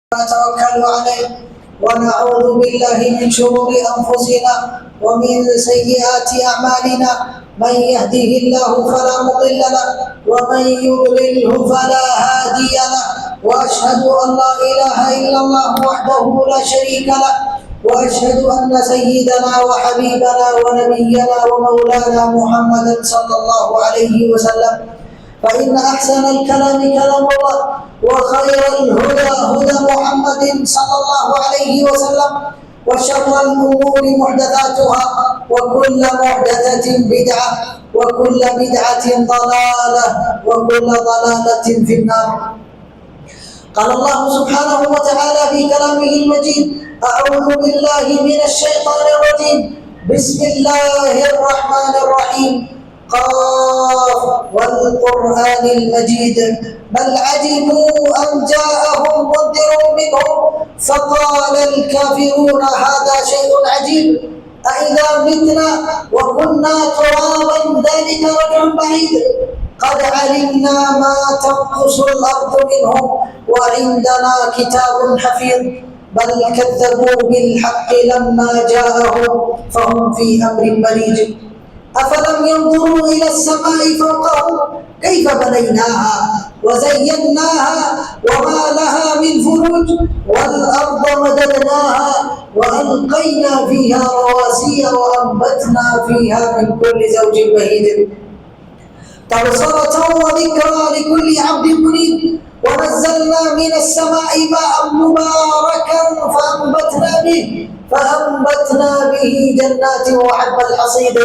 ونتوكل عليه ونعوذ بالله من شرور أنفسنا ومن سيئات أعمالنا. من يهده الله فلا مضل له ومن يضلله فلا هادي له. وأشهد أن لا إله إلا الله وحده لا شريك له وأشهد أن سيدنا وحبيبنا ونبينا ومولانا محمدا صلى الله عليه وسلم. فإن أحسن الكلام كلام الله وخير الهدى هدى محمد صلى الله عليه وسلم وشر الأمور محدثاتها وكل محدثة بدعة وكل بدعة ضلالة وكل ضلالة في النار. قال الله سبحانه وتعالى في كلامه المجيد: أعوذ بالله من الشيطان الرجيم. بسم الله الرحمن الرحيم. قاف والقرآن المجيد بل عجبوا أن جاءهم منذر منهم فقال الكافرون هذا شيء عجيب أإذا متنا وكنا ترابا ذلك رجع بعيد قد علمنا ما تنقص الأرض منهم وعندنا كتاب حفيظ بل كذبوا بالحق لما جاءهم فهم في أمر مريج. أفلم ينظروا إلى السماء فوقهم كيف بنيناها وزيناها وما لها من فروج والأرض مددناها وألقينا فيها رواسي وأنبتنا فيها من كل زوج بهيج تبصرة وذكرى لكل عبد منيب. ونزلنا من السماء ماء مباركا فأنبتنا به جنات وحب الحصيد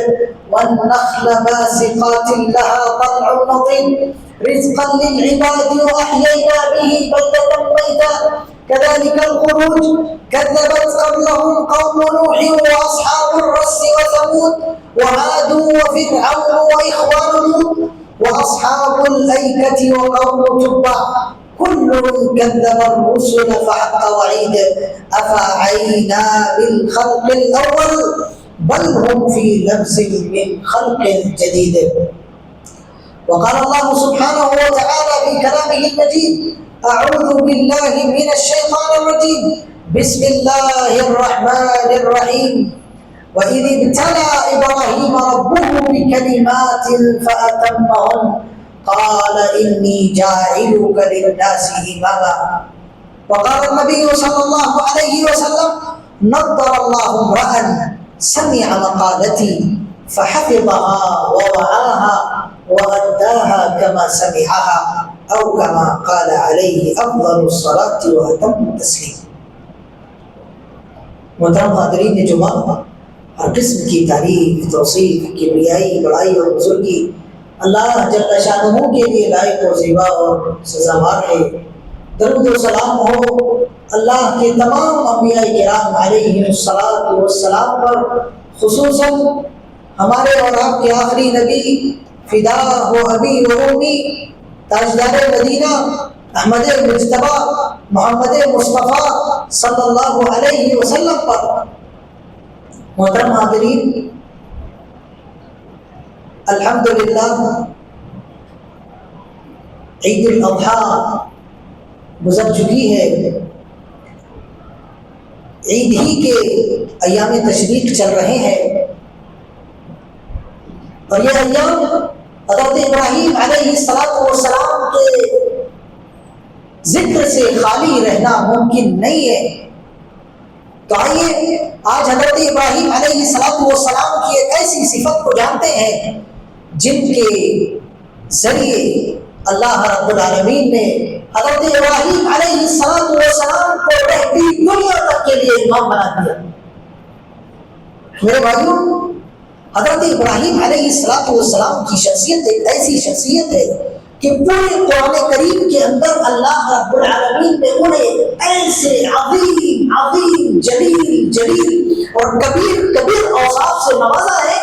والنخل باسقات لها طلع نضيد رزقا للعباد وأحيينا به بلدة ميتا كذلك الخروج. كذبت قبلهم قوم نوح وأصحاب الرس وثمود وعاد وفرعون وإخوان لوط وأصحاب الأيكة وقوم تبع كل كذب الرسل فحق وعيد أفعينا بالخلق الأول بل هم في لبس من خلق جديد. وقال الله سبحانه وتعالى في كلامه المجيد: أعوذ بالله من الشيطان الرجيم. بسم الله الرحمن الرحيم. وإذ ابتلى إبراهيم ربه بكلمات فأتمهن قال إني جاعلك للناس إماما. وقال النبي صلى الله عليه وسلم: نضر الله امرأ سمع مقالتي فحفظها ووعاها وأداها كما سمعها أو كما قال عليه أفضل الصلاة وأتم التسليم. محترم حاضرین جمعہ، ہر قسم کی تعریف، توصیف، کبریائی، بڑائی اور بزرگی اللہ جل شانہ کے لیے لائق و زیبا اور سزاوار ہے۔ درود و سلام ہو اللہ کے تمام انبیاء کرام علیہ السلام پر، خصوصاً ہمارے اور آپ کے آخری نبی فدا و ابی و امی تاجدار مدینہ احمد مجتبیٰ محمد مصطفیٰ صلی اللہ علیہ وسلم پر۔ محترم حاضرین، الحمدللہ عید الاضحیٰ گزر چکی ہے۔ عید ہی کے ایام تشریق چل رہے ہیں اور یہ ایام حضرت ابراہیم علیہ السلام کے ذکر سے خالی رہنا ممکن نہیں ہے۔ تو آئیے آج حضرت ابراہیم علیہ السلام کی ایک ایسی صفت کو جانتے ہیں جن کے ذریعے اللہ رب العالمین نے حضرت ابراہیم علیہ السلام کو رہتی دنیا تک کے لیے امام بنا دیا۔ میرے بھائیوں، حضرت ابراہیم علیہ السلام کی شخصیت ایک ایسی شخصیت ہے کہ پورے قرآن کریم کے اندر اللہ رب العالمین نے انہیں ایسے عظیم جلیل اور کبیر اوصاف سے نوازا ہے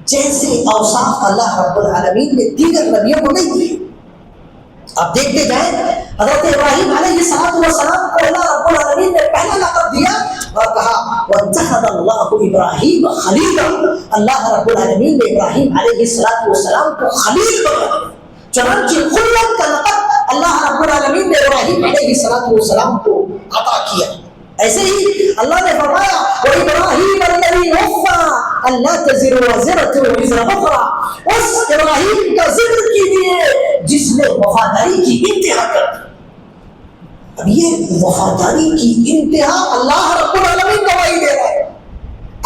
جیسے اوصاف اللہ رب العالمین نے دیگر نبیوں کو نہیں دیے۔ آپ دیکھتے جائیں، حضرت ابراہیم علیہ السلام کو اللہ رب العالمین نے پہلا لقب دیا اور کہا وَاتَّخَذَ اللَّهُ إِبْرَاهِيمَ خَلِيلًا۔ اللہ رب العالمین نے ابراہیم علیہ السلام کو خلیل بنا دیا۔ چنانچہ خلت کا لقب اللہ رب العالمین نے ابراہیم علیہ السلام کو عطا کیا. ایسے ہی اللہ نے فرمایا وَإِبْرَاهِيمَ الَّذِي وَفَّى أَلَّا تَزِرُ وَازِرَةٌ وِزْرَ أُخْرَىٰ. اس ابراہیم کا ذکر کیجیے جس نے وفاداری کی انتہا کر دی. اب یہ وفاداری کی انتہا اللہ رب العالمین گواہی دے رہا ہے.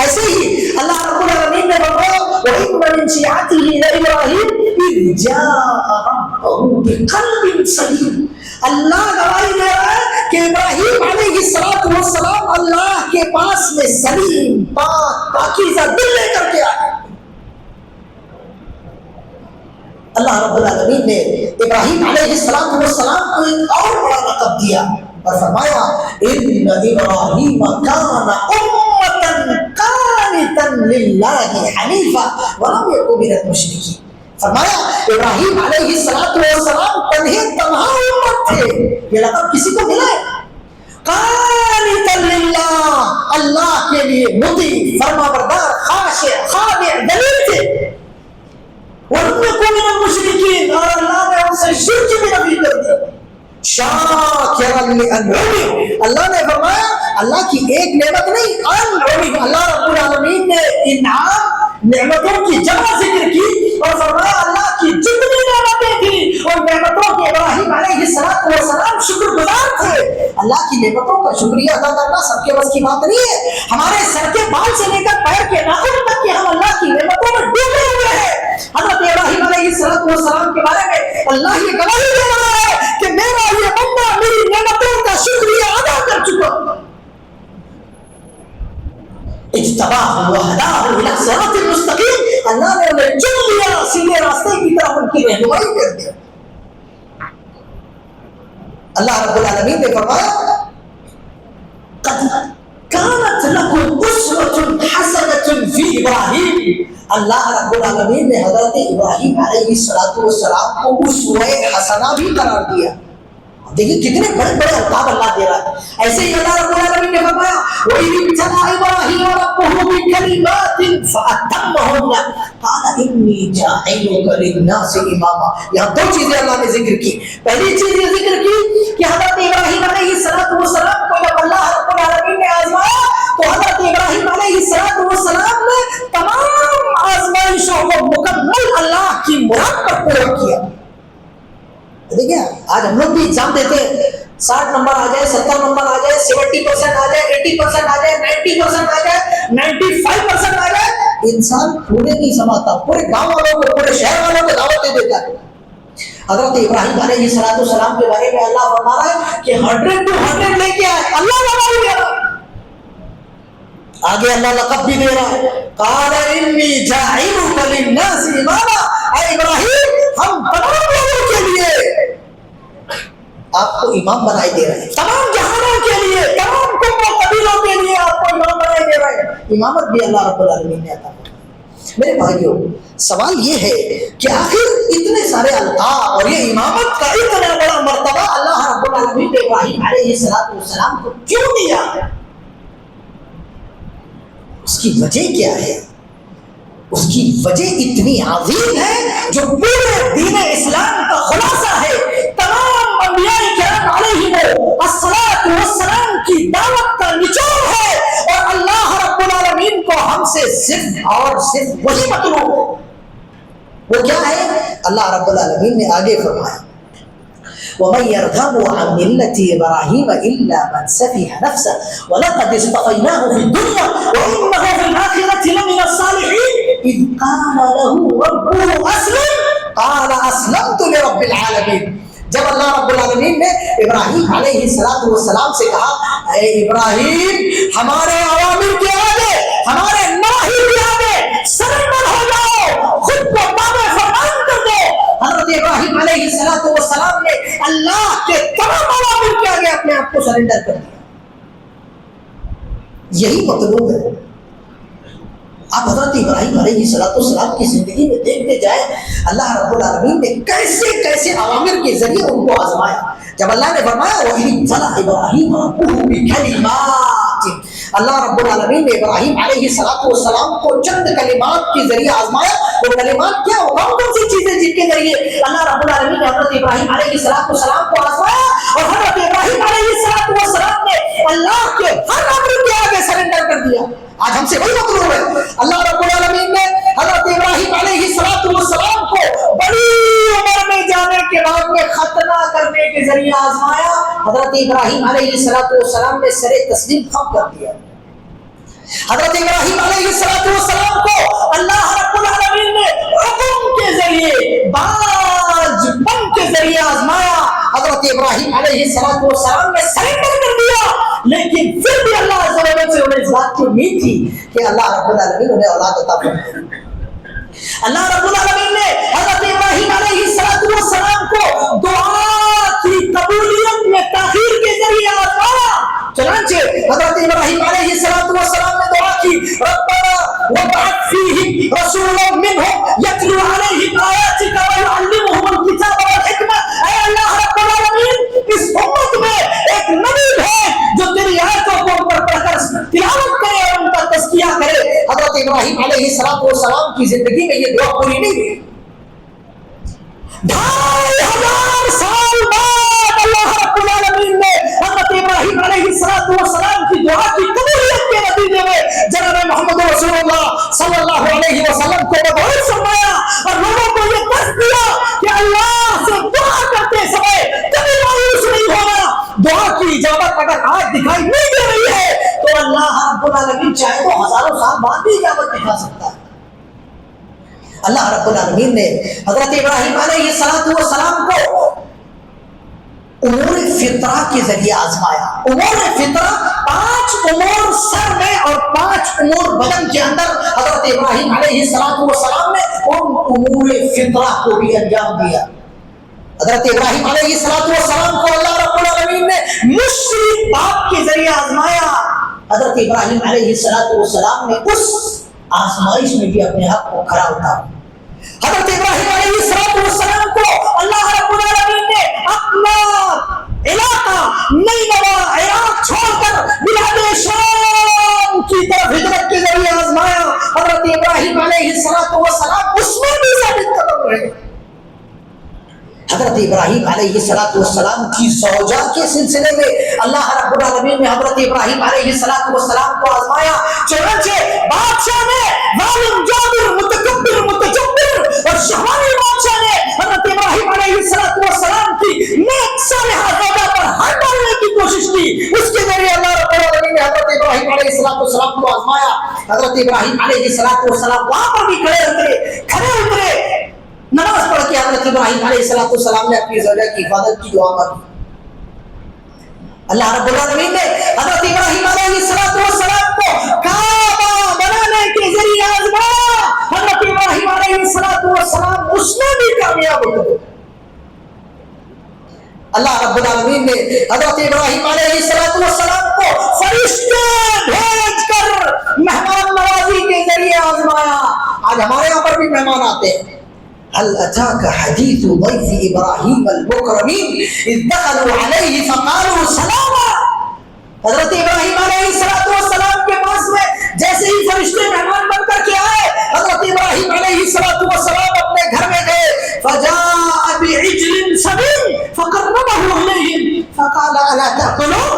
ایسے ہی اللہ رب العالمین نے فرمایا وَإِنَّ مِن شِيعَتِهِ لَإِبْرَاهِيمَ إِذْ جَاءَ رَبَّهُ بِقَلْبٍ سَلِيمٍ. اللہ گواہی دے رہا ہے کہ ابراہیم علیہ السلام اللہ کے پاس میں سلیم پاک پاکیزہ دل لے کر کے آئے. اللہ رب العالمین نے ابراہیم علیہ السلام کو ایک اور بڑا لقب دیا اور فرمایا ان ابراہیم کان امۃ قانتا للہ حنیفا ولم یکن من المشرکین. فرمایا ابراہیم علیہ السلام تنہا امت تھے. یہ لقب کسی کو ملا ہے؟ قانتا للہ، اللہ کے لیے مطیع فرما بردار خاشع خاضع ذلیل تھے. وَلَمْ يَكُنْ مِنَ الْمُشْرِكِينَ، اور اللہ نے ان سے شرک بھی نفی کر دیا. شاکرا لِأَنْعُمِهِ، اللہ نے فرمایا اللہ کی ایک نعمت نہیں، انعمہ، اللہ رب العالمین نے انعام نعمتوں کی جمع ذکر کی اور فرمایا اللہ کی جتنی نعمتیں تھیں اور نعمتوں کے ابراہیم علیہ السلام شکر گزار تھے. اللہ کی نعمتوں کا شکریہ ادا کرنا سب کے بس کی بات نہیں ہے. ہمارے سر کے بال سے لے کر پیر کے ناخن تک کہ ہم اللہ کی نعمتوں میں ڈوبے ہوئے ہیں. حضرت ابراہیم علیہ السلام کے بارے میں اللہ یہ گواہی دے رہا ہے کہ میرا یہ بندہ میری نعمتوں کا شکریہ ادا کر چکا. اجتباہ وہداہ الی صراط المستقیم، اللہ نے انہیں چن لیا، سیدھے راستے کی طرف ان کی رہنمائی کر دیا. اللہ رب العالمین نے فرمایا قد كانت لكم اسوة حسنة في ابراہیم. اللہ رب العالمین نے حضرت ابراہیم علیہ السلام کو اسوہ حسنہ بھی قرار دیا. دیکھیں کتنے بڑے بڑے القاب اللہ دے رہا ہے. ایسے ہی اللہ رب العالمین نے فرمایا وَإِذِ ابْتَلَىٰ إِبْرَاهِيمَ رَبُّهُ بِكَلِمَاتٍ فَأَتَمَّهُنَّ قَالَ إِنِّي جَاعِلُكَ لِلنَّاسِ إِمَامًا. یہاں دو چیزیں اللہ نے ذکر کی. پہلی چیز یہ ذکر کی کہ حضرت ابراہیم علیہ السلام کو جب اللہ رب العالمین نے آزمایا تو حضرت ابراہیم علیہ السلام نے تمام آزمائشوں کو مکمل اللہ کی مراد پر پورا کیا. دیکھیں آج ہم لوگ بھی ایگزام دیتے ہیں، 60 نمبر آ جائے، 70 نمبر آ جائے، 70% آ جائے، 80% آ جائے، 90% آ جائے، 95% آ جائے، انسان پورے نہیں سماتا، پورے گاؤں والوں کو، پورے شہر والوں کو دعوتیں دیتا ہے. حضرت ابراہیم علیہ السلام کے بارے میں اللہ فرما رہا ہے کہ 100 to 100 لے کے آئے. اللہ گواہی دے رہا ہے. آگے اللہ لقب بھی دے رہا ہے قال انی جاعلک للناس اماما. اے ابراہیم ہم تمام لوگوں کے لیے آپ کو امام بنائے دے رہے ہیں، تمام جہانوں کے لیے، تمام قوموں قبیلوں کے لیے آپ کو امام بنائے دے رہے ہیں. امامت بھی اللہ رب العالمین نے عطا کی. میرے بھائیوں سوال یہ ہے کہ آخر اتنے سارے القاب اور یہ امامت کا اتنا بڑا مرتبہ اللہ رب العالمین نے ابراہیم علیہ السلام کو کیوں دیا؟ اس کی وجہ کیا ہے؟ اس کی وجہ اتنی عظیم ہے جو پورے دین اسلام کا خلاصہ ہے. تمام انبیاء کرام علیہم الصلاۃ والسلام کی دعوت کا نچوڑ ہے اور اللہ رب العالمین کو ہم سے صرف اور صرف وہی مطلوب ہے. وہ کیا ہے؟ اللہ رب العالمین نے آگے فرمایا وَمَن يَرْغَبُ عَن مِّلَّةِ إِبْرَاهِيمَ إِلَّا مَن سَفِهَ نَفْسَهُ وَلَقَدِ اصْطَفَيْنَاهُ فِي الدُّنْيَا وَإِنَّهُ فِي الْآخِرَةِ لَمِنَ الصَّالِحِينَ إِذْ قَالَ لَهُ رَبُّهُ أَسْلِمْ قَالَ أَسْلَمْتُ لِرَبِّ الْعَالَمِينَ. جب اللہ رب العالمین نے ابراہیم علیہ السلام سے کہا اے ابراہیم ہمارے اوامر کے آگے، ہمارے نواہی کے آگے سرنڈر ہو جاؤ، خود کو تابع فرمان کر دو. حضرت ابراہیم علیہ السلام نے اللہ کے تمام اوامر کے آگے اپنے آپ کو سرنڈر کر دیا. یہی مطلوب ہے. آپ حضرت ابراہیم علیہ السلام کی زندگی میں دیکھتے جائیں اللہ رب العالمین نے کیسے کیسے اوامر کے ذریعے ان کو آزمایا. جب اللہ نے فرمایا وَإِذِ ابْتَلَىٰ إِبْرَاهِيمَ رَبُّهُ بِكَلِمَاتٍ، اللہ رب العالمین نے ابراہیم علیہ السلام کو چند کلمات کے ذریعے آزمایا. وہ کلمات کیا ہو؟ کون سی چیزیں جن کے ذریعے اللہ رب العالمین نے حضرت ابراہیم علیہ السلام کو آزمایا؟ اور حضرت ابراہیم علیہ السلام نے اللہ کے ہر امر کے آگے سرنڈر کر دیا. آج ہم سے وہی مطلوب ہے. اللہ رب العالمین نے حضرت ابراہیم علیہ السلام کو بڑی عمر میں جانے کے بعد میں ختنہ کرنے کے ذریعے آزمایا. حضرت ابراہیم علیہ السلام نے سر تسلیم خم کر دیا. حضرت ابراہیم علیہ السلام کو اللہ رب العالمین نے حکم کے ذریعے باز بن کے ذریعے آزمایا. حضرت ابراہیم علیہ السلام نے سرنڈر کر دیا, لیکن پھر بھی اللہ عز و جل سے انہیں اس بات کی امید تھی کہ اللہ رب العالمین انہیں اولاد عطا فرمائے. اللہ رب العالمین نے حضرت ابراہیم علیہ السلام کو دعا کی قبولیت میں تاخیر کے ذریعے آزمایا. چنانچہ حضرت ابراہیم علیہ السلام نے دعا کی, ربنا وابعث فیہم رسولا منہم یتلو علیہم آیاتک ویعلمہم الکتاب والحکمہ. اے اللہ رب العالمین, اس امت میں ایک نبی ہے جو تیری آیتوں کو ان پر پڑھ کر تلاوت کرے اور ان کا تزکیہ کرے. حضرت ابراہیم علیہ السلام کی زندگی میں یہ دعا پوری نہیں ہوئی. 2500 سال بعد اللہ رب العالمین نے حضرت ابراہیم علیہ السلام کی دعا کی قبولیت کے نتیجے میں جناب محمد رسول اللہ صلی اللہ علیہ وسلم کو مبعوث فرمایا اور لوگوں کو یہ درس دیا کہ اللہ سے دعا کرتے سمے کبھی مایوس نہیں ہونا. دعا کی اجابت اگر آج دکھائی نہیں دے رہی ہے تو اللہ رب العالمین چاہے تو ہزاروں سال بعد بھی اجابت دکھا سکتا ہے. اللہ رب العالمین نے حضرت ابراہیم علیہ السلام کو امور فطرہ کے ذریعے آزمایا. امور فطرہ 5 امور سر میں اور 5 امور بدن کے اندر حضرت ابراہیم علیہ السلام نے ان امور فطرہ کو بھی انجام دیا. حضرت ابراہیم علیہ السلام کو اللہ رب العالمین نے مشرک باپ کے ذریعے آزمایا. حضرت ابراہیم علیہ السلام نے اس آزمائش میں بھی اپنے حق کو کھڑا اتارا. حضرت ابراہیم علیہ السلام کو اللہ رب العالمین نے اپنا علاقہ نینوہ عراق چھوڑ کر بلاد شام کی طرف ہجرت کے ذریعے آزمایا. حضرت ابراہیم علیہ السلام اس میں بھی ثابت قدم رہے. حضرت ابراہیم علیہ السلام کی زوجہ کے سلسلے میں اللہ رب العالمین نے حضرت ابراہیم علیہ السلام کو آزمایا. چنانچہ بادشاہ نے ظالم جابر متکبر متجبر اور شہوانی بادشاہ نے حضرت ابراہیم علیہ السلام کی نیک صالحہ زوجہ پر ہاتھ ڈالنے کی کوشش کی. اس کے ذریعے اللہ رب العالمین نے حضرت ابراہیم علیہ السلام کو آزمایا. حضرت ابراہیم علیہ السلام وہاں پر بھی کھڑے اترے. نماز پڑھ کے حضرت ابراہیم علیہ السلام نے اپنی زوجہ کی حفاظت کی دعا مانگی. اللہ رب العالمین نے حضرت ابراہیم علیہ السلام کو کعبہ بنانے کے ذریعے آزمایا. حضرت ابراہیم علیہ السلام اس میں بھی کامیاب ہوئے. اللہ رب العالمین نے حضرت ابراہیم علیہ السلام کو فرشتے بھیج کر مہمان نوازی کے ذریعے آزمایا. آج ہمارے یہاں پر بھی مہمان آتے ہیں. هل أتاك حديث ضيف إبراهيم المكرمين إذ دخلوا عليه فقالوا سلاما. حضرت ابراہیم علیہ السلام کے پاس میں جیسے ہی فرشتے مہمان بن کر کے آئے, حضرت ابراہیم علیہ السلام اپنے گھر میں گئے. فجاء بعجل سمين فقربه إليهم فقال ألا تأكلون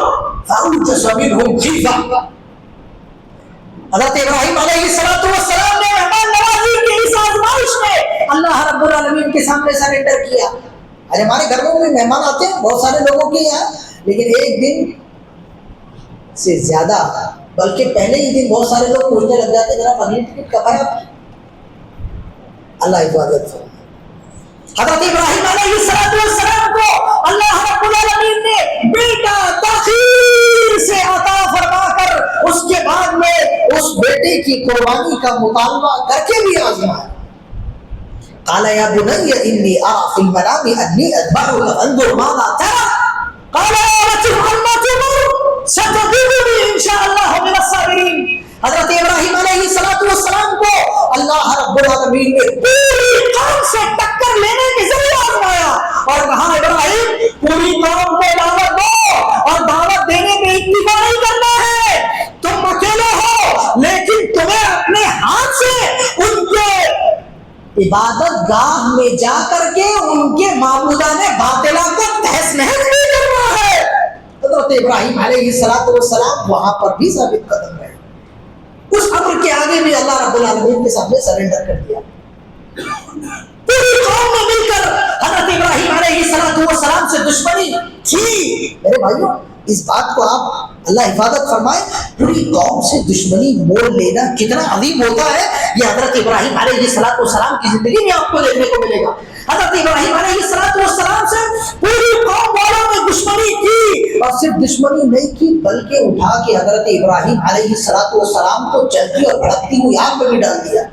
فأوجس منهم خيفة. حضرت ابراہیم علیہ السلام نے مہمان نوازی کی اس آزمائش میں اللہ رب العالمین کے سامنے سرنڈر کیا. ارے ہمارے گھروں میں مہمان آتے ہیں بہت سارے لوگوں کے یہاں, لیکن ایک دن سے زیادہ بلکہ پہلے ہی دن بہت سارے لوگ پوچھنے لگ جاتے ہیں جناب اگلی ٹکٹ کب ہے. اللہ حفاظت فرمائے. حضرت ابراہیم علیہ السلام کو اللہ رب العالمین نے بیٹا تاخیر سے عطا فرما کر اس کے بعد میں اس بیٹے کی قربانی کا مطالبہ کر کے بھی آزمایا. قال یا بنی انی ارى في المنام انی اذبحك فانظر ماذا ترى قال يا ابت ما تؤمر ستجدني ان شاء الله من الصابرين. حضرت ابراہیم علیہ السلام کو اللہ رب العالمین نے پوری قوم سے ٹکر لینے کے ذریعے آزمایا اور کہا ابراہیم پوری قوم کو دعوت دو اور دعوت دینے میں اتباع نہیں کرنا ہے. تم عبادت گاہ میں جا کر کے ان کے معبودان باطلہ کو تہس نہس بھی کرنا ہے۔ حضرت ابراہیم علیہ السلام وہاں پر بھی ثابت قدم رہے، اس امر کے آگے بھی اللہ رب العالمین کے سامنے سرنڈر کر دیا۔ پوری قوم نے مل کر حضرت ابراہیم علیہ السلام سے دشمنی تھی۔ میرے بھائیوں اس بات کو آپ اللہ حفاظت فرمائے، پوری قوم سے دشمنی مول لینا کتنا عظیم ہوتا ہے، یہ حضرت ابراہیم علیہ السلام کی زندگی میں آپ کو دیکھنے کو ملے گا۔ حضرت ابراہیم علیہ السلام سے پوری قوم والوں نے دشمنی کی، اور صرف دشمنی نہیں کی بلکہ اٹھا کے حضرت ابراہیم علیہ السلام کو چلتی اور بھڑکتی ہوئی آگ میں بھی ڈال دیا۔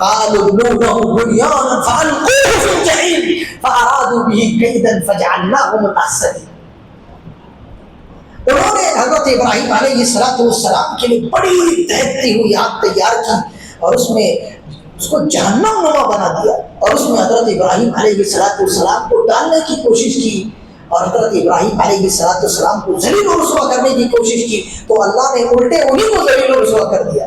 قالوا ابنوا له بنيانا فألقوه في الجحيم فأرادوا به كيدا فجعلناهم الأخسرين۔ انہوں نے حضرت ابراہیم علیہ السلام کے لیے بڑی دہتی ہوئی آگ تیار کی اور اس میں اس کو جہنم نما بنا دیا، اور اس میں حضرت ابراہیم علیہ السلام کو ڈالنے کی کوشش کی، اور حضرت ابراہیم علیہ السلام کو ذلیل و رسوا کرنے کی کوشش کی، تو اللہ نے الٹے انہیں کو ذلیل و رسوا کر دیا۔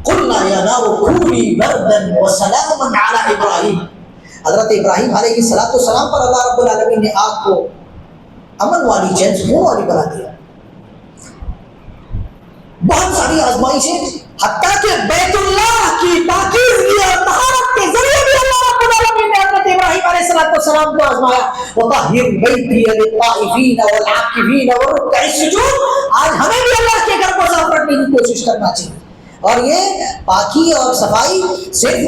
قلنا یا نار کونی بردا وسلاما علی ابراہیم، حضرت ابراہیم علیہ السلام پر اللہ رب العالمین نے آگ کو امن والی، چین سکون والی بنا دیا۔ بہت ساری آزمائشیں، حتیٰ کہ بیت اللہ کی پاکیزگی اور طہارت کے ذریعے بھی اللہ رب العالمین نے حضرت ابراہیم علیہ السلام کو آزمایا۔ وطہر بیتی للطائفین والعاکفین والرکع السجود، آج ہمیں بھی اللہ کے گھر کو صاف رکھنے کی کوشش کرنا چاہیے۔ اور یہ پاکی اور صفائی صرف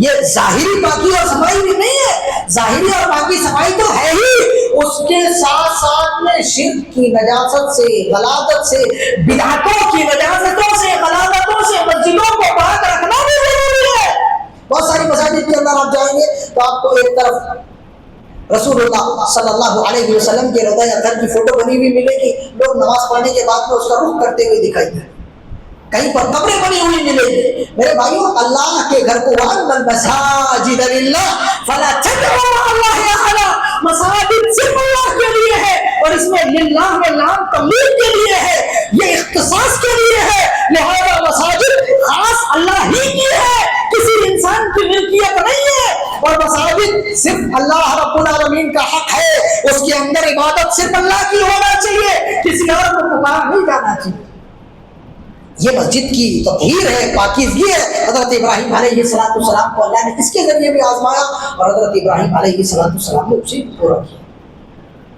یہ ظاہری پاکی اور صفائی بھی نہیں ہے، ظاہری اور پاکی صفائی تو ہے ہی، اس کے ساتھ ساتھ میں شرک کی نجاست سے، غلاظت سے، بدعتوں کی نجاستوں سے، غلاظتوں سے مسجدوں کو پاک رکھنا بھی ضروری ہے۔ بہت ساری مساجد کے اندر آپ جائیں گے تو آپ کو ایک طرف رسول اللہ صلی اللہ علیہ وسلم کے روضہ اطہر کی فوٹو بنی ہوئی ملے گی، لوگ نماز پڑھنے کے بعد میں اس کا رخ کرتے ہوئے دکھائی دیں، کہیں پر قبریں بنی ہوئی ملے گی۔ میرے بھائیوں اللہ کے گھر کو وَأَنَّ الْمَسَاجِدَ لِلَّهِ فَلَا تَدْعُوا مَعَ اللَّهِ أَحَدًا، مساجد صرف اللہ کے لیے ہے، اور اس میں للہ میں لام تملیغ کے لیے ہے، یہ اختصاص کے لیے ہے، لہذا مساجد خاص اللہ ہی کی ہے، کسی انسان کی ملکیت نہیں ہے، اور مساجد صرف اللہ رب العالمین کا حق ہے، اس کے اندر عبادت صرف اللہ کی ہونا چاہیے، کسی اور کو پکارا نہیں جانا چاہیے۔ یہ مسجد کی تطہیر ہے، پاکیزگی ہے۔ حضرت ابراہیم علیہ السلام کو اللہ نے اس کے ذریعے بھی آزمایا، اور حضرت ابراہیم علیہ السلام نے اسے پورا کیا۔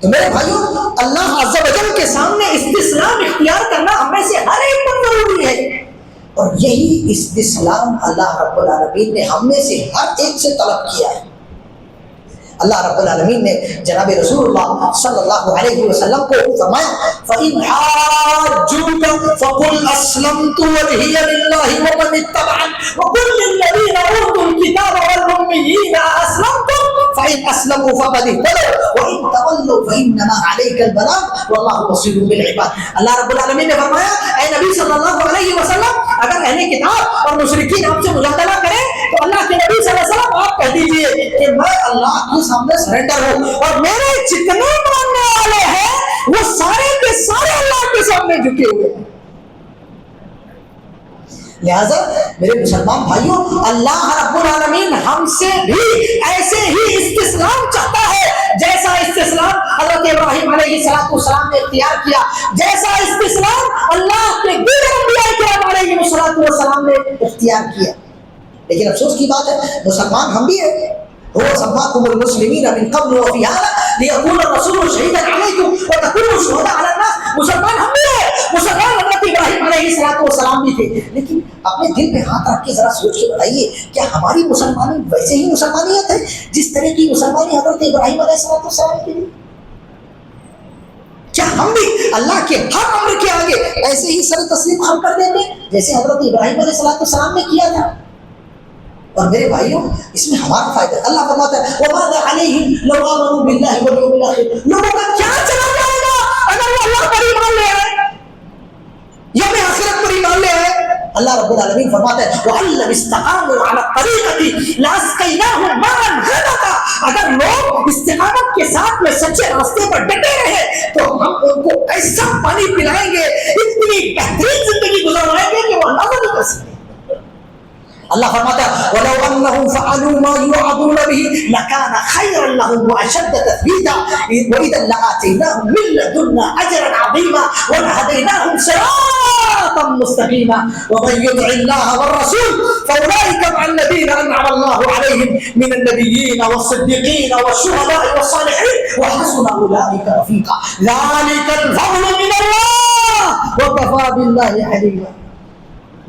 تو میرے بھائیوں اللہ عز و جل کے سامنے استسلام اختیار کرنا ہم میں سے ہر ایک پر ضروری ہے، اور یہی استسلام اللہ رب العالمین نے ہم میں سے ہر ایک سے طلب کیا ہے۔ اللہ رب العالمین نے جناب رسول اللہ صلی اللہ علیہ وسلم کو فرمایا فَإِنْ حَاجُّوكَ فَقُلْ أَسْلَمْتُ وَجْهِيَ لِلَّهِ وَمَنِ اتَّبَعَنِ وَقُلْ لِلَّذِينَ أُوتُوا الْكِتَابَ وَالْأُمِّيِّينَ أَسْلَمْتُمْ فَإِنْ أَسْلَمُوا فَقَدِ اهْتَدَوْا وَإِنْ تَوَلَّوْا فَإِنَّمَا عَلَيْكَ الْبَلَاغُ وَاللَّهُ بَصِيرٌ بِالْعِبَادِ۔ اللہ رب العالمین نے فرمایا اے نبی صلی اللہ علیہ وسلم، اگر اہل کتاب اور مشرکین آپ سے مجادلہ کریں تو اللہ کے نبی صلی اللہ علیہ وسلم آپ کہہ دیجئے کہ میں اللہ کے سامنے سرنڈر ہوں، اور میرے جتنے ماننے والے ہیں وہ سارے کے سارے اللہ کے سامنے جھکے ہوئے ہیں۔ لہذا میرے مسلمان بھائیوں اللہ رب العالمین ہم سے بھی ایسے ہی استسلام چاہتا ہے، جیسا استسلام حضرت ابراہیم علیہ السلام نے اختیار کیا، جیسا استسلام اللہ کے دیگر انبیاء کرام علیہ السلام نے اختیار کیا۔ لیکن افسوس کی بات ہے مسلمان ہم بھی ہیں، هو سماكم المسلمين من قبل وفي هذا ليكون الرسول شهيدا عليكم وتكونوا شهداء على الناس۔ مسلمان ہم بھی ہیں، مسلمان حضرت ابراہیم علیہ السلام بھی تھے، لیکن اپنے دل پہ ہاتھ رکھ کے ذرا سوچ کے بتائیے کیا ہماری مسلمانی ویسے ہی مسلمانیت ہے جس طرح کی مسلمانی حضرت ابراہیم علیہ السلام کی؟ کیا ہم بھی اللہ کے ہر امر کے آگے ایسے ہی سر تسلیم خم کر دیتے جیسے حضرت ابراہیم علیہ السلام نے کیا تھا؟ اور میرے بھائیوں اس میں ہمارا فائدہ ہے۔ اللہ فرماتا ہے وَمَاذَا عَلَيْهِمْ لَوْ آمَنُوا بِاللَّهِ وَالْيَوْمِ الْآخِرِ، لوگوں کا کیا چلا جائے گا اگر وہ اللہ پر ایمان لے آئے، یوم آخرت پر ایمان لے آئے۔ اللہ رب العالمین فرماتا ہے وَأَلَّمْ اسْتَقَامُوا عَلَى الطَّرِيقَةِ لَأَسْقَيْنَاهُمْ مَاءً غَدَقًا، اگر لوگ استقامت کے ساتھ میں سچے راستے پر ڈٹے رہے تو ہم ان کو ایسا پانی پلائیں گے، اتنی بہترین زندگی گزروائیں گے کہ وہ اندازہ نہیں کر سکتے۔ اللہ فرماتا ہے وَلَوْ أَنَّهُمْ فَعَلُوا مَا يُوعَظُونَ بِهِ لَكَانَ خَيْرًا لَهُمْ وَأَشَدَّ تَثْبِيتًا وَإِذًا لَآتَيْنَاهُمْ مِن لَّدُنَّا أَجْرًا عَظِيمًا وَلَهَدَيْنَاهُمْ صِرَاطًا مُّسْتَقِيمًا وَمَن يُطِعِ اللَّهَ وَالرَّسُولَ فَأُولَٰئِكَ مَعَ الَّذِينَ أَنْعَمَ اللَّهُ عَلَيْهِم مِّنَ النَّبِيِّينَ وَالصِّدِّيقِينَ وَالشُّهَدَاءِ وَالصَّالِحِينَ وَحَسُنَ أُولَٰئِكَ رَفِيقًا ذَٰلِكَ الْفَضْلُ مِنَ اللَّهِ وَكَفَىٰ بِاللَّهِ عَلِيمًا۔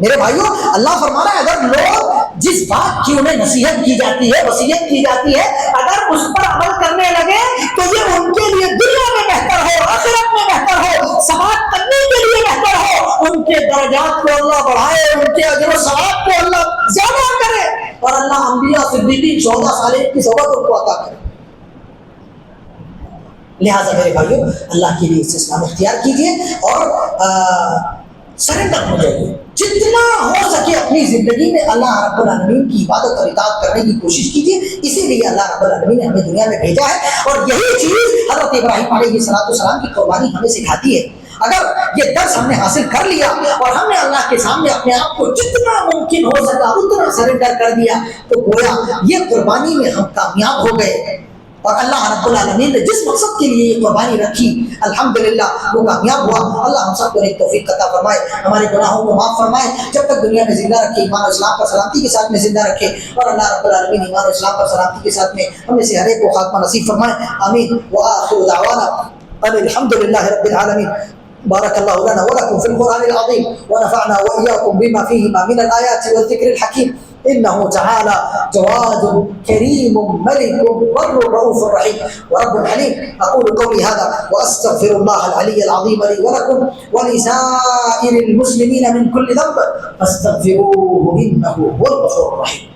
میرے بھائیوں، اللہ فرما رہا ہے اگر لوگ جس بات کی انہیں نصیحت کی جاتی ہے، وصیت کی جاتی ہے، اگر اس پر عمل کرنے لگے تو یہ ان کے لیے دنیا میں بہتر ہو، آخرت میں بہتر ہو، ثواب کرنے کے لیے بہتر ہو، ان کے درجات کو اللہ بڑھائے، ان کے اجر و ثواب کو اللہ زیادہ کرے، اور اللہ انبیاء صدیقین شہداء صالحین کی صحبت ان کو عطا کرے۔ لہٰذا میرے بھائیوں، اللہ کے لیے استسلام اختیار کیجیے اور سرنڈر ہو جائیے، جتنا ہو سکے اپنی زندگی میں اللہ رب العالمین کی عبادت اور اطاعت کرنے کی کوشش کیجیے۔ اسی لیے اللہ رب العالمین نے ہمیں دنیا میں بھیجا ہے، اور یہی چیز حضرت ابراہیم علیہ السلام کی قربانی ہمیں سکھاتی ہے۔ اگر یہ درس ہم نے حاصل کر لیا اور ہم نے اللہ کے سامنے اپنے آپ کو جتنا ممکن ہو سکا اتنا سرنڈر کر دیا، تو گویا یہ قربانی میں ہم کامیاب ہو گئے، اور اللہ رب العالمین نے جس مقصد کے لیے یہ قربانی رکھی الحمدللہ وہ کامیاب ہوا۔ اللہ ہم سب کو ایک توفیق عطا فرمائے، ہمارے گناہوں کو معاف فرمائے، جب تک دنیا میں زندہ رکھے ایمان اور اسلام پر سلامتی کے ساتھ میں زندہ رکھے، اور اللہ رب العالمین ایمان اور اسلام پر سلامتی کے ساتھ میں ہم میں سے ہر ایک کو خاتمہ نصیب فرمائے، آمین۔ وآخر دعوانا ان الحمدللہ رب العالمین۔ بارك الله لنا ولكم في القرآن العظيم ونفعنا وإياكم بما فيهما من الآيات والذكر الحكيم، إنه تعالى جواد كريم ملك بر رؤوف رحيم ورب حليم۔ أقول قولي هذا وأستغفر الله العلي العظيم لي ولكم ولسائر المسلمين من كل ذنب فاستغفروه إنه هو الغفور الرحيم۔